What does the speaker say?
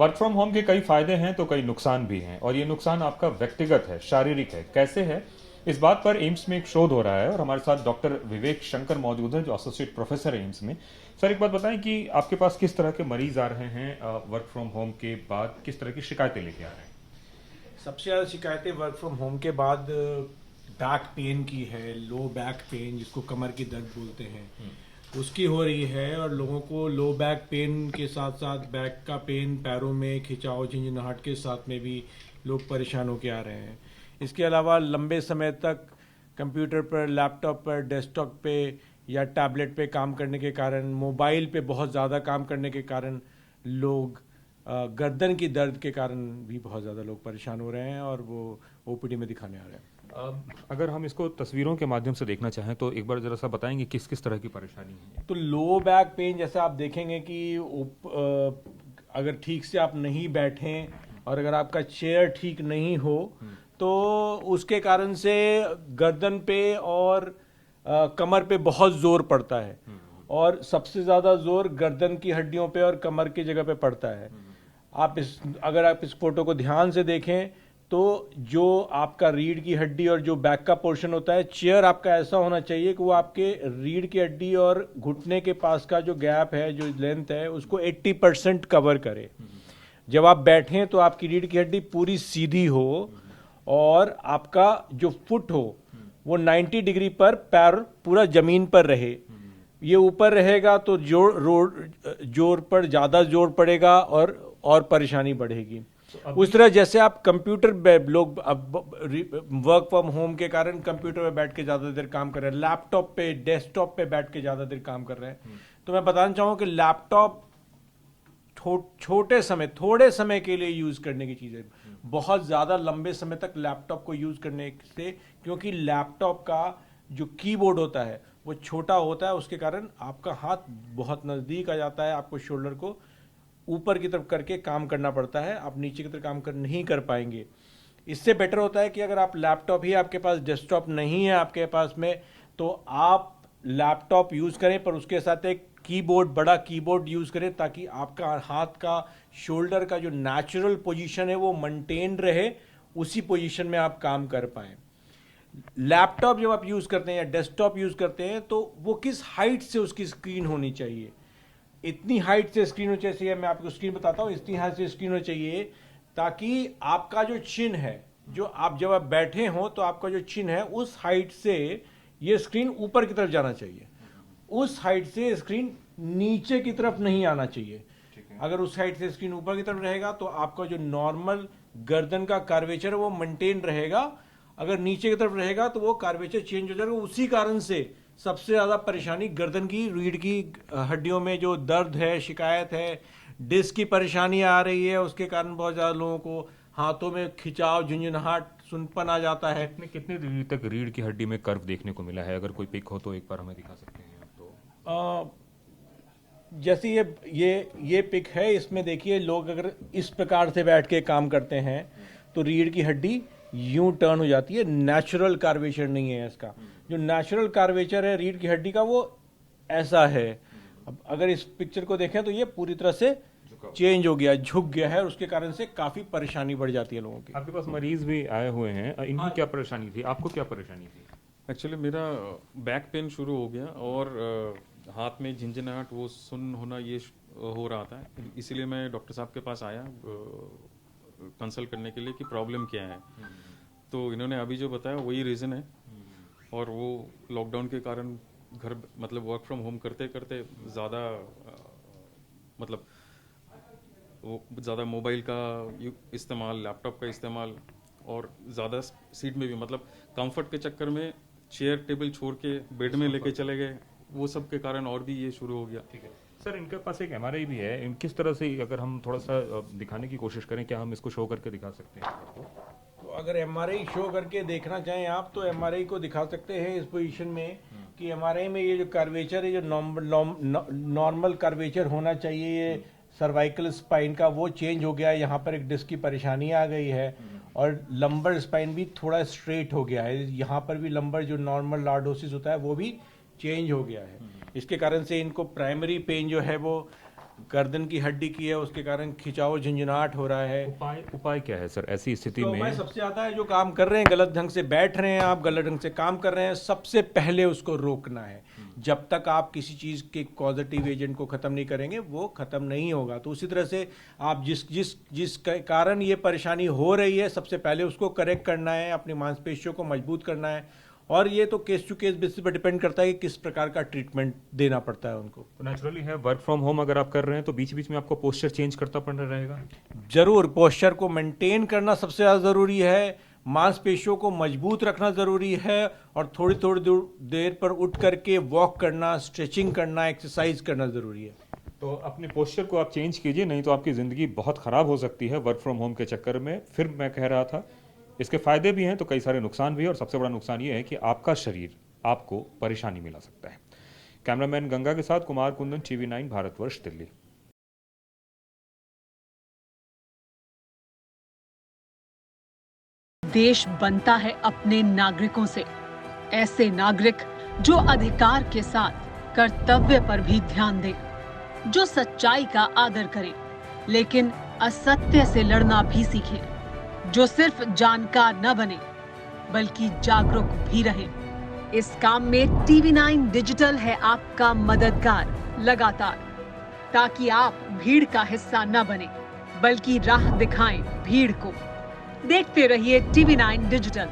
Work from home के कई फायदे हैं तो कई नुकसान भी हैं, और ये नुकसान आपका व्यक्तिगत है, शारीरिक है, कैसे है? इस बात पर एम्स में एक शोध हो रहा है और हमारे साथ डॉक्टर विवेक शंकर मौजूद हैं जो एसोसिएट प्रोफेसर है एम्स में। सर, एक बात बताएं कि आपके पास किस तरह के मरीज आ रहे हैं वर्क फ्रॉम होम के बाद, किस तरह की शिकायतें लेके आ रहे हैं? सबसे ज़्यादा शिकायतें वर्क फ्रॉम होम के बाद बैक पेन की है। लो बैक पेन, जिसको कमर की दर्द बोलते हैं, उसकी हो रही है। और लोगों को लो बैक पेन के साथ साथ बैक का पेन, पैरों में खिंचाव, झंझनाहट के साथ में भी लोग परेशान होकर आ रहे हैं। इसके अलावा लंबे समय तक कंप्यूटर पर, लैपटॉप पर, डेस्कटॉप पे या टैबलेट पे काम करने के कारण, मोबाइल पे बहुत ज़्यादा काम करने के कारण लोग गर्दन की दर्द के कारण भी बहुत ज़्यादा लोग परेशान हो रहे हैं और वो ओपीडी में दिखाने आ रहे हैं। अगर हम इसको तस्वीरों के माध्यम से देखना चाहें तो एक बार जरा सा बताएंगे किस किस तरह की परेशानी है? तो लो बैक पेन जैसे आप देखेंगे कि अगर ठीक से आप नहीं बैठें और अगर आपका चेयर ठीक नहीं हो तो उसके कारण से गर्दन पे और कमर पे बहुत जोर पड़ता है। और सबसे ज़्यादा जोर गर्दन की हड्डियों पे और कमर की जगह पे पड़ता है। अगर आप इस फोटो को ध्यान से देखें तो जो आपका रीढ़ की हड्डी और जो बैक का पोर्शन होता है, चेयर आपका ऐसा होना चाहिए कि वो आपके रीढ़ की हड्डी और घुटने के पास का जो गैप है, जो लेंथ है, उसको 80% कवर करे। जब आप बैठें तो आपकी रीढ़ की हड्डी पूरी सीधी हो और आपका जो फुट हो वो 90 डिग्री पर, पैर पूरा जमीन पर रहे। ये ऊपर रहेगा तो जोर पर ज़्यादा जोर पड़ेगा और परेशानी बढ़ेगी। उस तरह जैसे आप कंप्यूटर पे, लोग अब वर्क फ्रॉम होम के कारण कंप्यूटर पे बैठ के ज़्यादा देर काम कर रहे हैं, लैपटॉप पे, डेस्कटॉप पे बैठ के ज़्यादा देर काम कर रहे हैं। तो मैं बताना चाहूँ कि लैपटॉप थोड़े समय के लिए यूज़ करने की चीज़ है। बहुत ज़्यादा लंबे समय तक लैपटॉप को यूज़ करने से, क्योंकि लैपटॉप का जो कीबोर्ड होता है वो छोटा होता है, उसके कारण आपका हाथ बहुत नज़दीक आ जाता है, आपको शोल्डर को ऊपर की तरफ करके काम करना पड़ता है, आप नीचे की तरफ काम नहीं कर पाएंगे। इससे बेटर होता है कि अगर आप लैपटॉप ही आपके पास, डेस्कटॉप नहीं है आपके पास में, तो आप लैपटॉप यूज़ करें पर उसके साथ एक कीबोर्ड, बड़ा कीबोर्ड यूज़ करें ताकि आपका हाथ का, शोल्डर का जो नेचुरल पोजीशन है वो मेंटेन रहे, उसी पोजीशन में आप काम कर पाएं। लैपटॉप जब आप यूज़ करते हैं या डेस्कटॉप यूज़ करते हैं तो वो किस हाइट से उसकी स्क्रीन होनी चाहिए। इतनी हाइट से स्क्रीन होनी चाहिए, मैं आपको स्क्रीन बताता हूँ, इतनी हाइट से स्क्रीन होनी चाहिए ताकि आपका जो चिन है, जो आप जब आप बैठे हो तो आपका जो चिन है उस हाइट से ये स्क्रीन ऊपर की तरफ जाना चाहिए। उस हाइट से स्क्रीन नीचे की तरफ नहीं आना चाहिए। अगर उस हाइट से स्क्रीन ऊपर की तरफ रहेगा तो आपका जो नॉर्मल गर्दन का कर्वेचर है वो मेंटेन रहेगा। अगर नीचे की तरफ रहेगा तो वो कर्वेचर चेंज हो जाएगा। उसी कारण से सबसे ज़्यादा परेशानी गर्दन की, रीढ़ की हड्डियों में जो दर्द है, शिकायत है, डिस्क की परेशानी आ रही है, उसके कारण बहुत ज़्यादा लोगों को हाथों में खिंचाव, झुंझुनाहट, सुनपन आ जाता है। कितने डिग्री तक रीढ़ की हड्डी में कर्व देखने को मिला है? अगर कोई पिक हो तो एक बार हमें दिखा सकते हैं तो। जैसे ये पिक है, इसमें देखिए लोग अगर इस प्रकार से बैठ के काम करते हैं तो रीढ़ की हड्डी यूं टर्न हो जाती है। नेचुरल कार्वेचर नहीं है इसका। जो नेचुरल कार्वेचर है रीढ़ की हड्डी का वो ऐसा है। अब अगर इस पिक्चर को देखें तो ये पूरी तरह से चेंज हो गया, झुक गया है, और उसके कारण से काफी परेशानी बढ़ जाती है लोगों की। आपके पास मरीज भी आए हुए हैं, इनकी क्या परेशानी थी? आपको क्या परेशानी थी? एक्चुअली मेरा बैक पेन शुरू हो गया और हाथ में झंझनाहट, वो सुन्न होना, ये हो रहा था। इसीलिए मैं डॉक्टर साहब के पास आया कंसल्ट करने के लिए कि प्रॉब्लम क्या है। तो इन्होंने अभी जो बताया वही रीज़न है। और वो लॉकडाउन के कारण घर, मतलब वर्क फ्रॉम होम करते करते ज़्यादा मतलब वो ज़्यादा मोबाइल का इस्तेमाल, लैपटॉप का इस्तेमाल, और ज़्यादा सीट में भी, मतलब कंफर्ट के चक्कर में चेयर टेबल छोड़ के बेड में लेके चले गए, वो सब के कारण और भी ये शुरू हो गया। ठीक है सर, इनके पास एक एमआरआई भी है। किस तरह से, अगर हम थोड़ा सा दिखाने की कोशिश करें, क्या हम इसको शो करके दिखा सकते हैं आपको? तो अगर एमआरआई शो करके देखना चाहें आप तो एमआरआई को दिखा सकते हैं इस पोजीशन में कि एमआरआई में ये जो कर्वेचर है, जो नॉर्मल कर्वेचर होना चाहिए, ये सर्वाइकल स्पाइन का, वो चेंज हो गया है। यहाँ पर एक डिस्क की परेशानी आ गई है और लंबर स्पाइन भी थोड़ा स्ट्रेट हो गया है। यहाँ पर भी लंबर, जो नॉर्मल लॉर्डोसिस होता है, वो भी चेंज हो गया है। इसके कारण से इनको प्राइमरी पेन जो है वो गर्दन की हड्डी की है, उसके कारण खिंचाव झंझनाहट हो रहा है। उपाय क्या है सर ऐसी स्थिति तो में? मैं सबसे ज्यादा है जो काम कर रहे हैं, गलत ढंग से बैठ रहे हैं आप, गलत ढंग से काम कर रहे हैं, सबसे पहले उसको रोकना है। जब तक आप किसी चीज के पॉजिटिव एजेंट को खत्म नहीं करेंगे वो खत्म नहीं होगा। तो उसी तरह से आप जिस कारण ये परेशानी हो रही है, सबसे पहले उसको करेक्ट करना है, अपनी मांसपेशियों को मजबूत करना है। और ये तो केस टू केस बेसिस पर डिपेंड करता है कि किस प्रकार का ट्रीटमेंट देना पड़ता है उनको। तो नेचुरली है, वर्क फ्रॉम होम अगर आप कर रहे हैं तो बीच बीच में आपको पोस्चर चेंज करता पड़ना रहेगा। जरूर पोस्चर को मेंटेन करना सबसे ज़्यादा ज़रूरी है, मांसपेशियों को मजबूत रखना ज़रूरी है, और थोड़ी थोड़ी देर पर उठ करके वॉक करना, स्ट्रेचिंग करना, एक्सरसाइज करना ज़रूरी है। तो अपने पोस्चर को आप चेंज कीजिए, नहीं तो आपकी ज़िंदगी बहुत ख़राब हो सकती है वर्क फ्रॉम होम के चक्कर में। फिर मैं कह रहा था इसके फ़ायदे भी हैं तो कई सारे नुकसान भी है, और सबसे बड़ा नुकसान ये है कि आपका शरीर आपको परेशानी में ला सकता है। कैमरामैन गंगा के साथ कुमार कुंदन, TV9 भारतवर्ष, दिल्ली। देश बनता है अपने नागरिकों से, ऐसे नागरिक जो अधिकार के साथ कर्तव्य पर भी ध्यान दें, जो सच्चाई का आदर करें लेकिन असत्य से लड़ना भी सीखें, जो सिर्फ जानकार न बने बल्कि जागरूक भी रहें। इस काम में TV9 डिजिटल है आपका मददगार लगातार, ताकि आप भीड़ का हिस्सा न बने बल्कि राह दिखाएं भीड़ को। देखते रहिए TV9 डिजिटल।